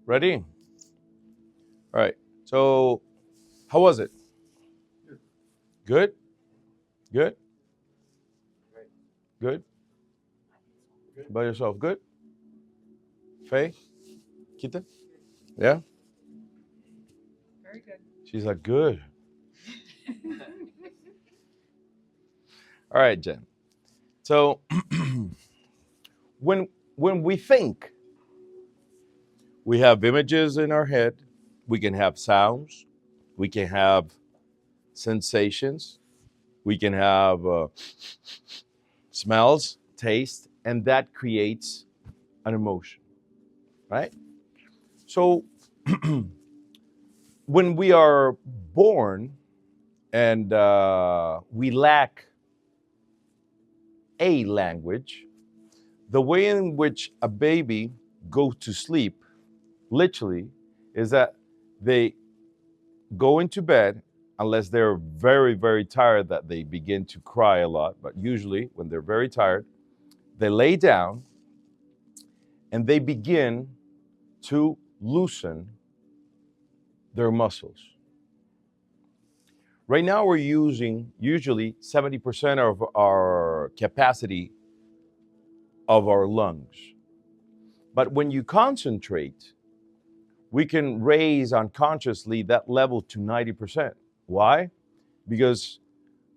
Ready? All right. So, how was it? Good? Good? Good? By yourself? Good? Faye? Kita? Yeah? Very good. She's like, good. All right, Jen. So, when we think, we have images in our head, we can have sounds, we can have sensations, we can have smells, taste, and that creates an emotion, right? So when we are born and we lack a language, the way in which a baby goes to sleep, literally, is that they go into bed unless they're very, very tired that they begin to cry a lot. But usually, when they're very tired, they lay down and they begin to loosen their muscles. Right now, we're using usually 70% of our capacity of our lungs. But when you concentrate, we can raise unconsciously that level to 90%. Why? Because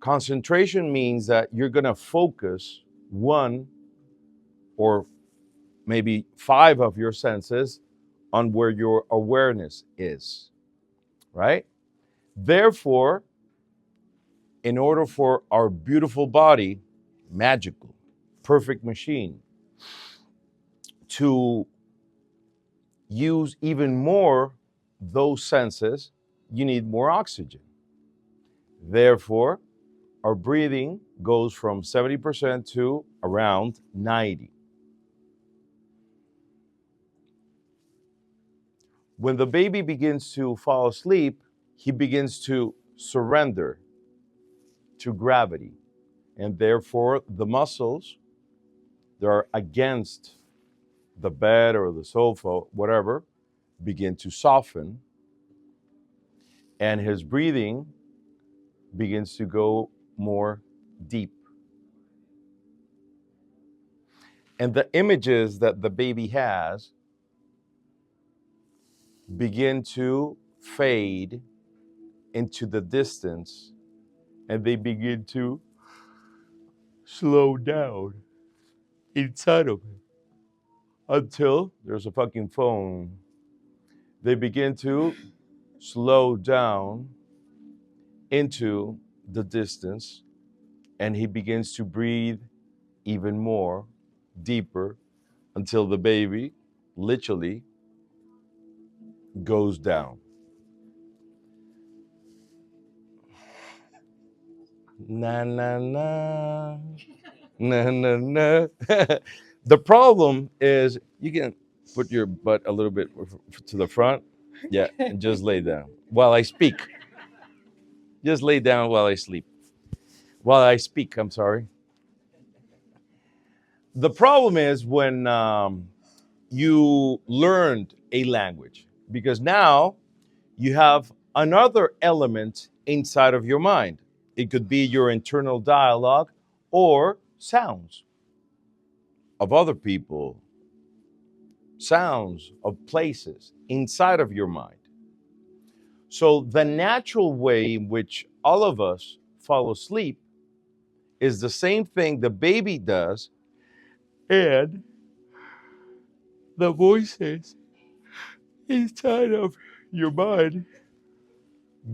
concentration means that you're going to focus one or maybe five of your senses on where your awareness is, right? Therefore, in order for our beautiful body, magical, perfect machine, to use even more those senses, you need more oxygen. Therefore, our breathing goes from 70% to around 90. When the baby begins to fall asleep, he begins to surrender to gravity. And therefore, the muscles that are against the bed or the sofa, whatever, begin to soften. And his breathing begins to go more deep. And the images that the baby has begin to fade into the distance, and they begin to slow down inside of him until there's a fucking phone. They begin to slow down into the distance, and he begins to breathe even more deeper until the baby literally goes down. Na na na na na na. The problem is you can put your butt a little bit to the front, yeah, and just lay down while I speak. Just lay down while I sleep. While I speak, I'm sorry. The problem is when you learned a language, because now you have another element inside of your mind. It could be your internal dialogue or sounds of other people, sounds of places inside of your mind. So the natural way in which all of us fall asleep is the same thing the baby does, and the voices inside of your mind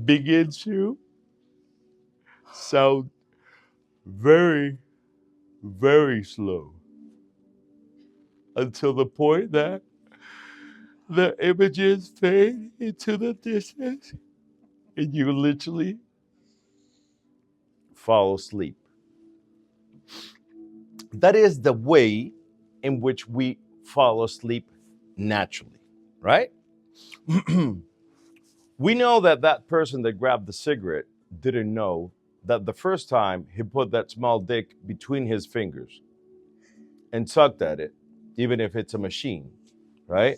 begin to sound very, very slow until the point that the images fade into the distance and you literally fall asleep. That is the way in which we fall asleep naturally, right? We know that that person that grabbed the cigarette didn't know that the first time he put that small dick between his fingers and sucked at it, even if it's a machine, right?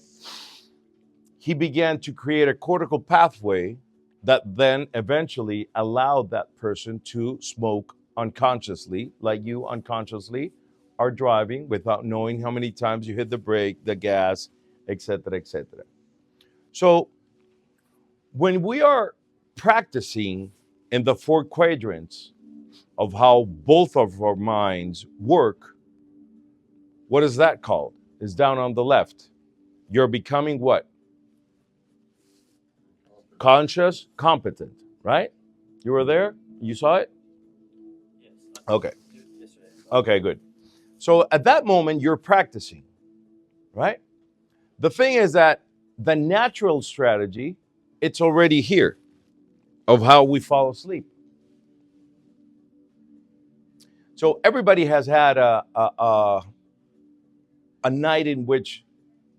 he began to create a cortical pathway that then eventually allowed that person to smoke unconsciously, like you unconsciously are driving without knowing how many times you hit the brake, the gas, etc., etc. So when we are practicing in the four quadrants of how both of our minds work, what is that called? It's down on the left. You're becoming what? Conscious, competent, right? You were there? You saw it? Yes. Okay. Yesterday. Okay, good. So at that moment, you're practicing, right? The thing is that the natural strategy, it's already here of how we fall asleep. So everybody has had a night in which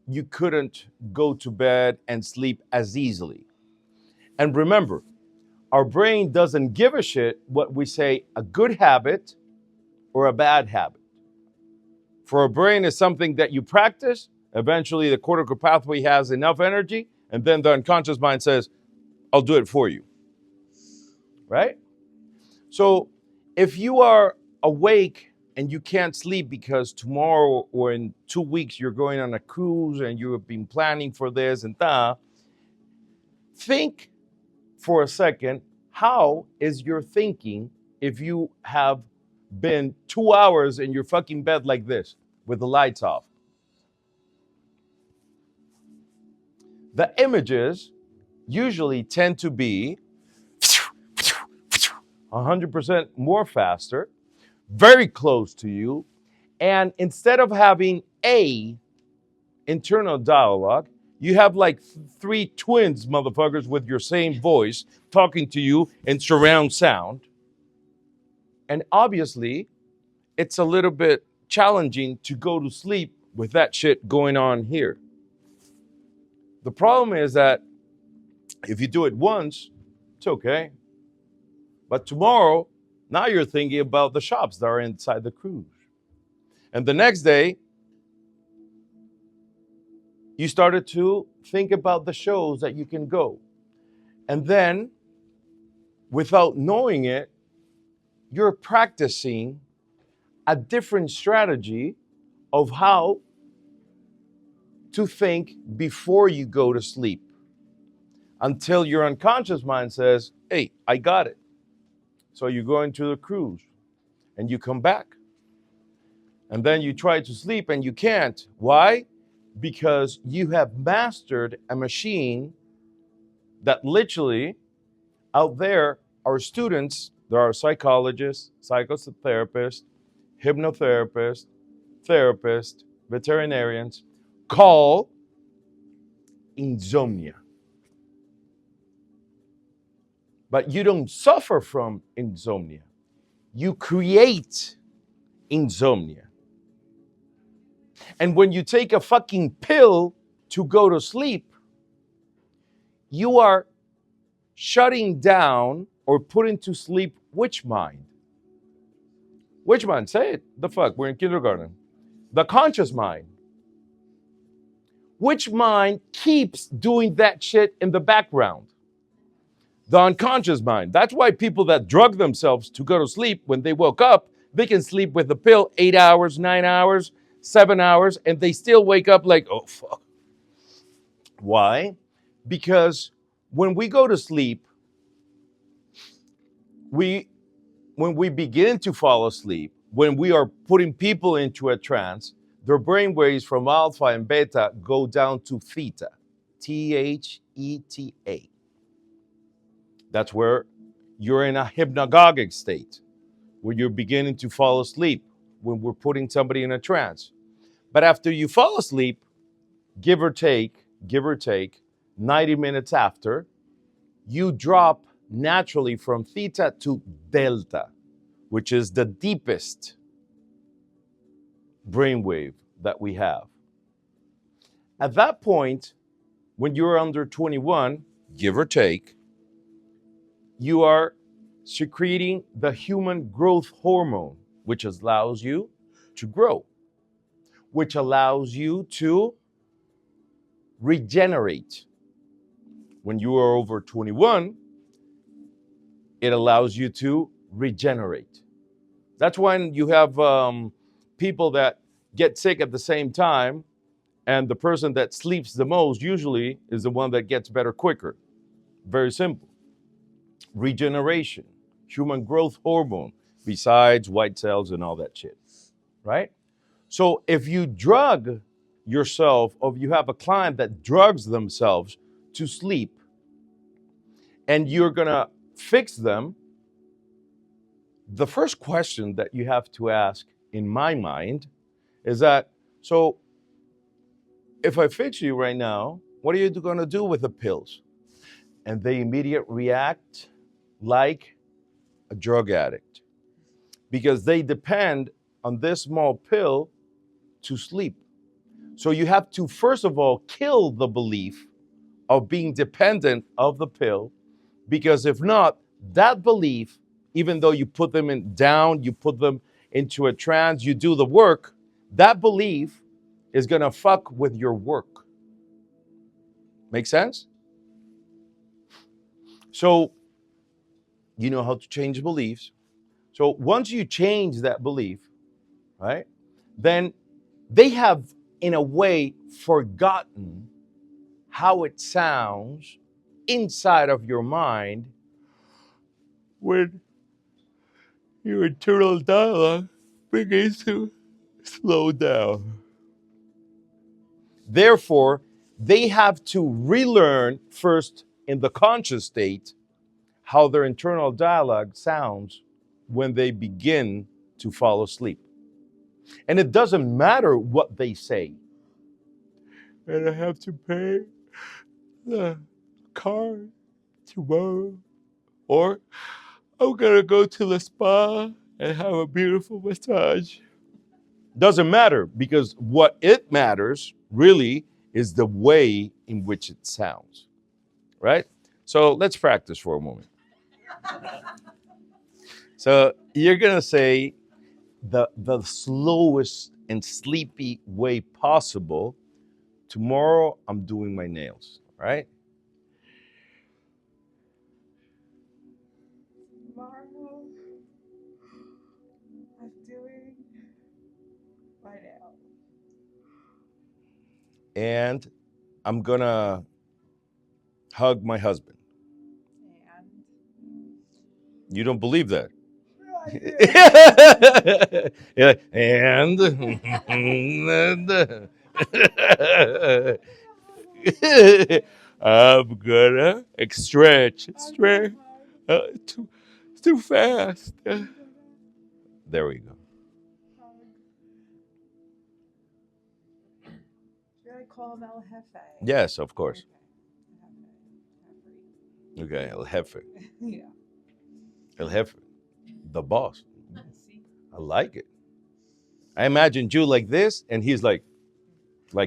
you couldn't go to bed and sleep as easily. And remember, our brain doesn't give a shit what we say a good habit or a bad habit. For a brain is something that you practice, eventually the cortical pathway has enough energy, and then the unconscious mind says, I'll do it for you. Right? So if you are awake and you can't sleep because tomorrow or in 2 weeks you're going on a cruise and you have been planning for this and that, think for a second, how is your thinking if you have been 2 hours in your fucking bed like this with the lights off? The images usually tend to be 100% more faster, very close to you. And instead of having a internal dialogue, you have like 3 twins, motherfuckers, with your same voice talking to you in surround sound. And obviously, it's a little bit challenging to go to sleep with that shit going on here. The problem is that if you do it once, it's okay. But tomorrow, now you're thinking about the shops that are inside the cruise. And the next day, you started to think about the shows that you can go. And then, without knowing it, you're practicing a different strategy of how to think before you go to sleep, until your unconscious mind says, hey, I got it. So you go into the cruise and you come back. And then you try to sleep and you can't. Why? Because you have mastered a machine that literally out there are students, there are psychologists, psychotherapists, hypnotherapists, therapists, veterinarians, call insomnia. But you don't suffer from insomnia. You create insomnia. And when you take a fucking pill to go to sleep, you are shutting down or putting to sleep which mind? Which mind? Say it. The fuck? We're in kindergarten. The conscious mind. Which mind keeps doing that shit in the background? The unconscious mind. That's why people that drug themselves to go to sleep, when they woke up, they can sleep with the pill 8 hours, 9 hours, 7 hours, and they still wake up like, oh, fuck. Why? Because when we go to sleep, when we begin to fall asleep, when we are putting people into a trance, their brain waves from alpha and beta go down to theta, theta. That's where you're in a hypnagogic state, where you're beginning to fall asleep when we're putting somebody in a trance. But after you fall asleep, give or take, 90 minutes after, you drop naturally from theta to delta, which is the deepest brainwave that we have. At that point, when you're under 21, give or take, you are secreting the human growth hormone, which allows you to grow, which allows you to regenerate. When you are over 21, it allows you to regenerate. That's when you have people that get sick at the same time, and the person that sleeps the most usually is the one that gets better quicker. Very simple. Regeneration, human growth hormone, besides white cells and all that shit, right? So if you drug yourself, or you have a client that drugs themselves to sleep, and you're gonna fix them, the first question that you have to ask, in my mind, is that, so if I fix you right now, what are you gonna do with the pills? And they immediately react like a drug addict, because they depend on this small pill to sleep. So you have to, first of all, kill the belief of being dependent of the pill, because if not, that belief, even though you put them down, you put them into a trance, you do the work, that belief is going to fuck with your work. Make sense? So you know how to change beliefs. So once you change that belief, right, then they have, in a way, forgotten how it sounds inside of your mind when your internal dialogue begins to slow down. Therefore, they have to relearn first in the conscious state how their internal dialogue sounds when they begin to fall asleep. And it doesn't matter what they say. And I have to pay the car tomorrow. Or I'm gonna go to the spa and have a beautiful massage. Doesn't matter, because what it matters really is the way in which it sounds, right? So let's practice for a moment. So you're gonna say the slowest and sleepy way possible. Tomorrow I'm doing my nails, right? Tomorrow, I'm doing my nails. And I'm gonna hug my husband. And You don't believe that? I do. Yeah, and I'm gonna stretch. Too, too fast. There we go. Should I call him El Jefe? Yes, of course. Okay. Okay, El Jefe. Yeah. El Jefe, the boss. See? I like it. I imagine you like this, and he's like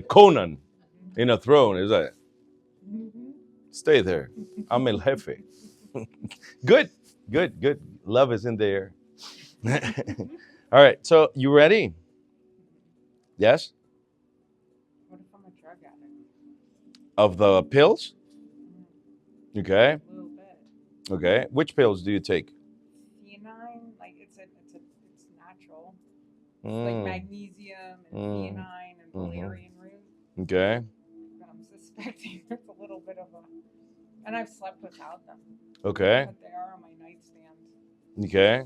Conan in a throne. He's like, stay there. I'm El Jefe. Good, good, good. Love is in the air. All right, so you ready? Yes? What if I'm a drug addict? Of the pills? Okay, A little bit. okay. Which pills do you take? Theanine, like it's natural. It's Mm, like magnesium and theanine and valerian root. okay, But I'm suspecting it's a little bit of a. And I've slept without them. okay, But they are on my nightstand. okay.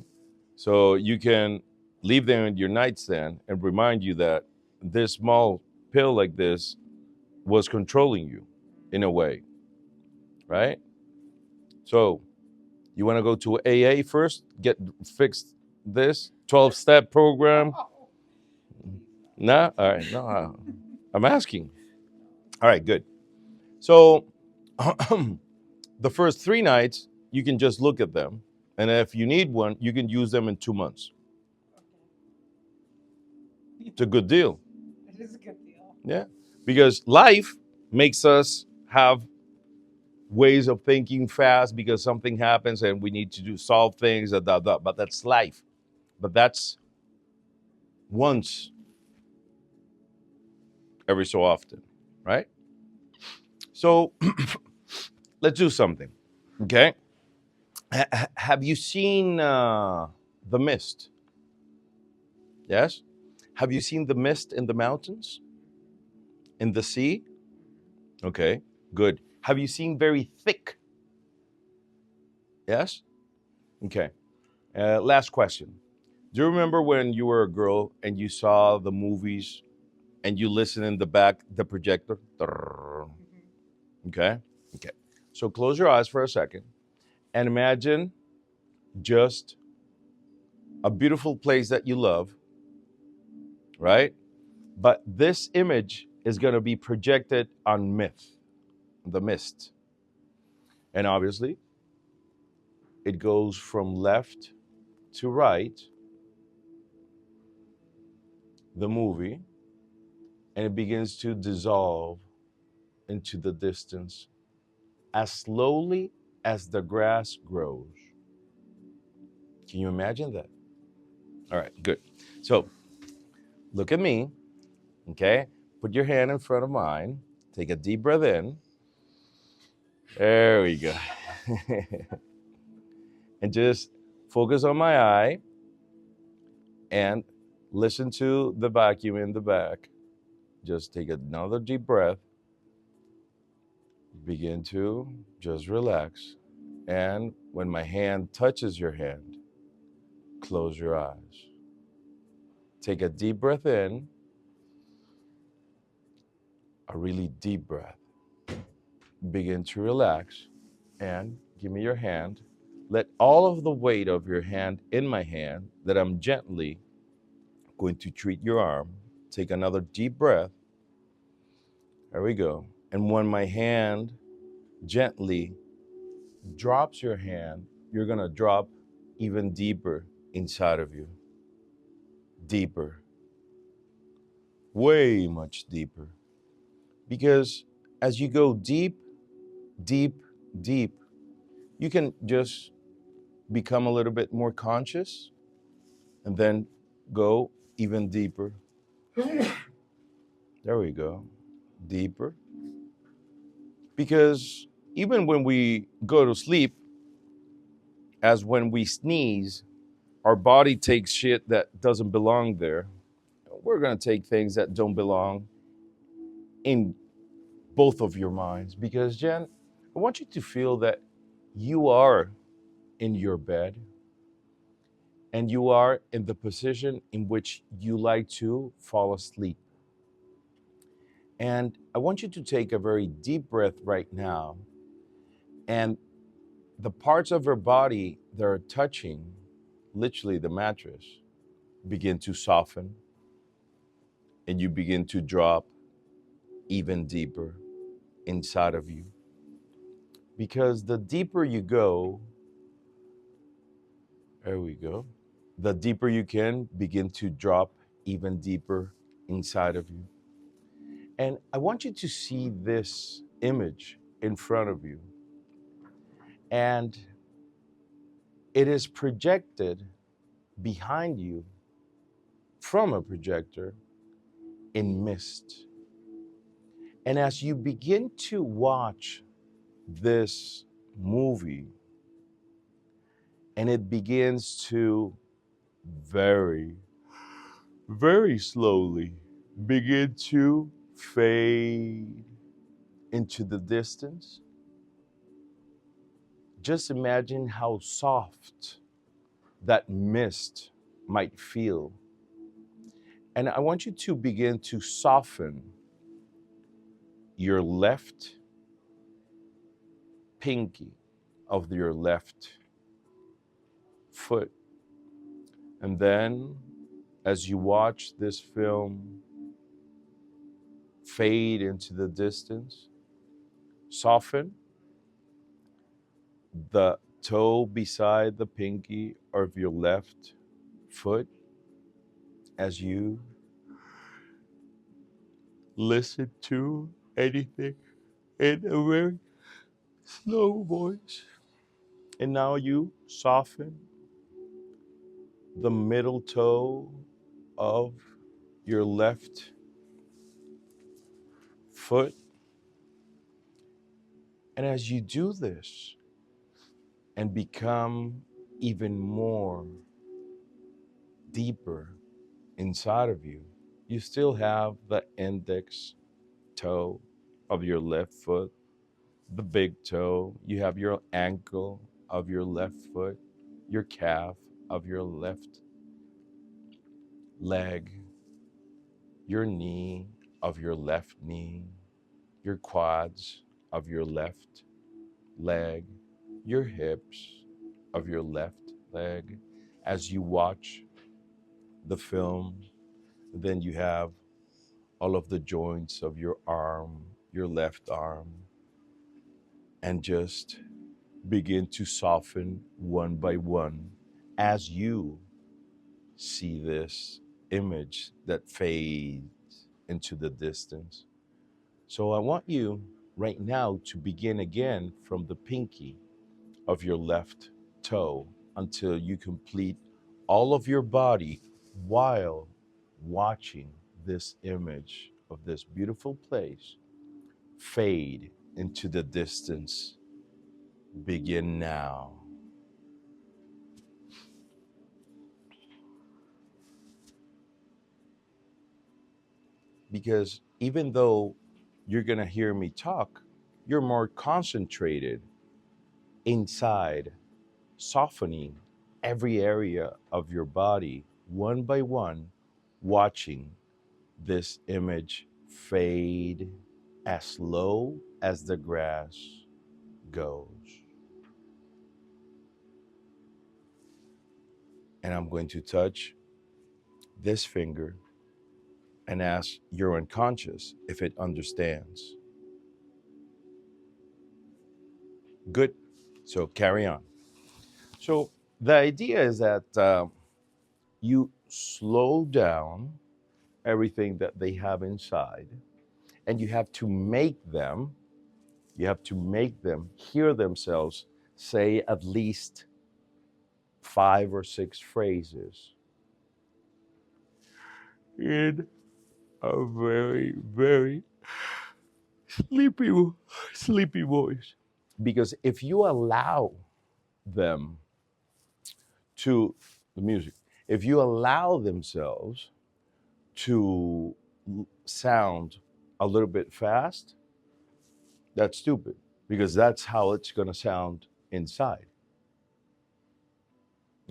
So you can leave them in your nightstand and remind you that this small pill like this was controlling you in a way, right? So you want to go to AA first, get fixed this 12-step program? Oh. No? All right, no, I'm asking. All right, good. So the first 3 nights, you can just look at them. And if you need one, you can use them in 2 months. It's a good deal. It is a good deal. Yeah. Because life makes us have ways of thinking fast because something happens and we need to solve things, but that's life. But that's once every so often, right? So let's do something. Okay. Have you seen The Mist? Yes. Have you seen the mist in the mountains, in the sea? Okay, good. Have you seen very thick? Yes. Okay. Last question. Do you remember when you were a girl and you saw the movies and you listen in the back the projector? Okay. Okay. So close your eyes for a second and imagine just a beautiful place that you love, right? But this image is going to be projected on the mist. And obviously, it goes from left to right, the movie, and it begins to dissolve into the distance as slowly as the grass grows. Can you imagine that? All right, good. So look at me, okay? Put your hand in front of mine. Take a deep breath in. There we go. And just focus on my eye and listen to the vacuum in the back. Just take another deep breath. Begin to just relax. And when my hand touches your hand, close your eyes. Take a deep breath in, a really deep breath. Begin to relax and give me your hand. Let all of the weight of your hand in my hand that I'm gently going to treat your arm. Take another deep breath. There we go. And when my hand gently drops your hand, you're going to drop even deeper inside of you. Deeper. Way much deeper. Because as you go deep, deep, deep, you can just become a little bit more conscious and then go even deeper. There we go. Deeper. Because even when we go to sleep, as when we sneeze, our body takes shit that doesn't belong there. We're going to take things that don't belong in both of your minds. Because, Jen, I want you to feel that you are in your bed and you are in the position in which you like to fall asleep. And I want you to take a very deep breath right now. And the parts of your body that are touching, literally the mattress, begin to soften. And you begin to drop even deeper inside of you. Because the deeper you go, there we go, the deeper you can begin to drop even deeper inside of you. And I want you to see this image in front of you. And it is projected behind you from a projector in mist. And as you begin to watch this movie, and it begins to very, very slowly begin to fade into the distance, just imagine how soft that mist might feel. And I want you to begin to soften your left pinky of your left foot. And then, as you watch this film fade into the distance, soften the toe beside the pinky of your left foot as you listen to anything in a very slow voice. And now you soften the middle toe of your left foot. And as you do this and become even more deeper inside of you, you still have the index toe of your left foot, the big toe, you have your ankle of your left foot, your calf of your left leg, your knee of your left knee, your quads of your left leg, your hips of your left leg. As you watch the film, then you have all of the joints of your arm, your left arm, and just begin to soften one by one as you see this image that fades into the distance. So I want you right now to begin again from the pinky of your left toe until you complete all of your body while watching this image of this beautiful place fade into the distance. Begin now. Because even though you're going to hear me talk, you're more concentrated inside, softening every area of your body one by one, watching this image fade as low as the grass goes. And I'm going to touch this finger and ask your unconscious if it understands. Good. So carry on. So the idea is that you slow down everything that they have inside, and you have to make them hear themselves say at least 5 or 6 phrases in a very, very sleepy, sleepy voice. Because if you allow them to the music, if you allow themselves to sound a little bit fast, that's stupid because that's how it's going to sound inside.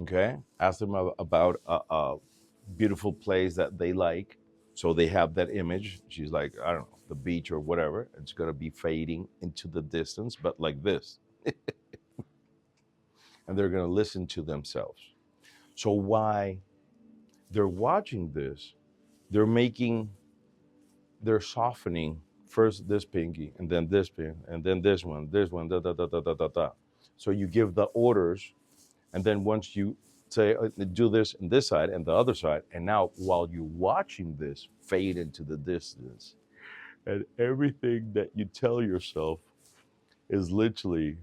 Okay? Ask them about a beautiful place that they like. So they have that image. She's like, I don't know, the beach or whatever. It's going to be fading into the distance, but like this. And they're going to listen to themselves. So why they're watching this, they're softening first this pinky and then this pin and then this one, da da da da da da da. So you give the orders, and then once you say do this and this side and the other side, and now while you're watching this fade into the distance, and everything that you tell yourself is literally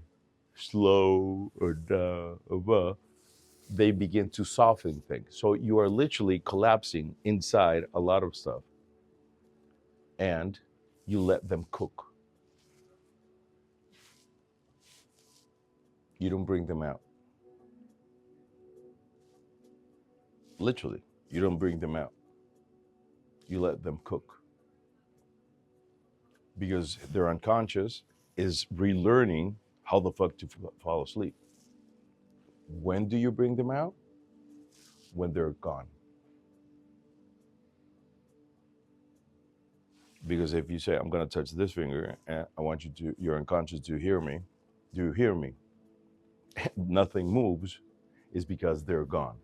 slow or da or ba, they begin to soften things. So you are literally collapsing inside a lot of stuff, and you let them cook. You don't bring them out. Literally, you don't bring them out. You let them cook. Because their unconscious is relearning how the fuck to fall asleep. When do you bring them out? When they're gone. Because if you say, I'm going to touch this finger and I want your unconscious to hear me, do you hear me? Nothing moves, is because they're gone.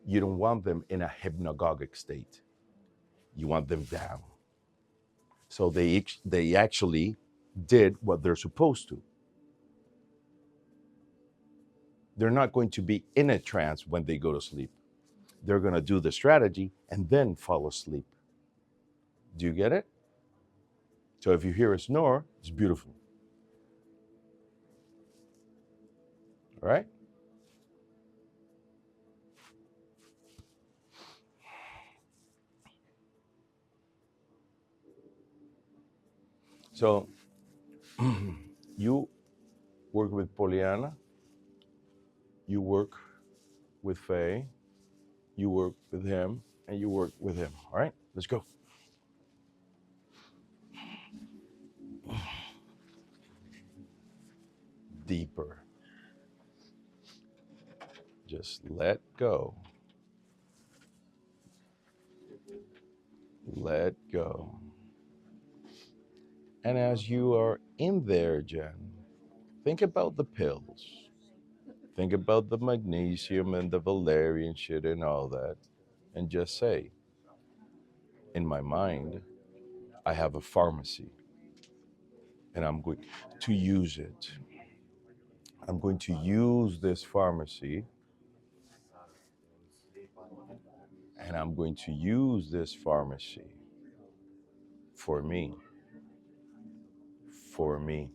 You don't want them in a hypnagogic state. You want them down. So they actually did what they're supposed to. They're not going to be in a trance when they go to sleep. They're going to do the strategy and then fall asleep. Do you get it? So if you hear a snore, it's beautiful. All right? So You work with Poliana, you work with Faye, you work with him, and you work with him. All right, let's go. Deeper. Just let go. Let go. And as you are in there, Jen, think about the pills. Think about the magnesium and the valerian shit and all that. And just say, in my mind, I have a pharmacy and I'm going to use it. I'm going to use this pharmacy and I'm going to use this pharmacy for me, for me,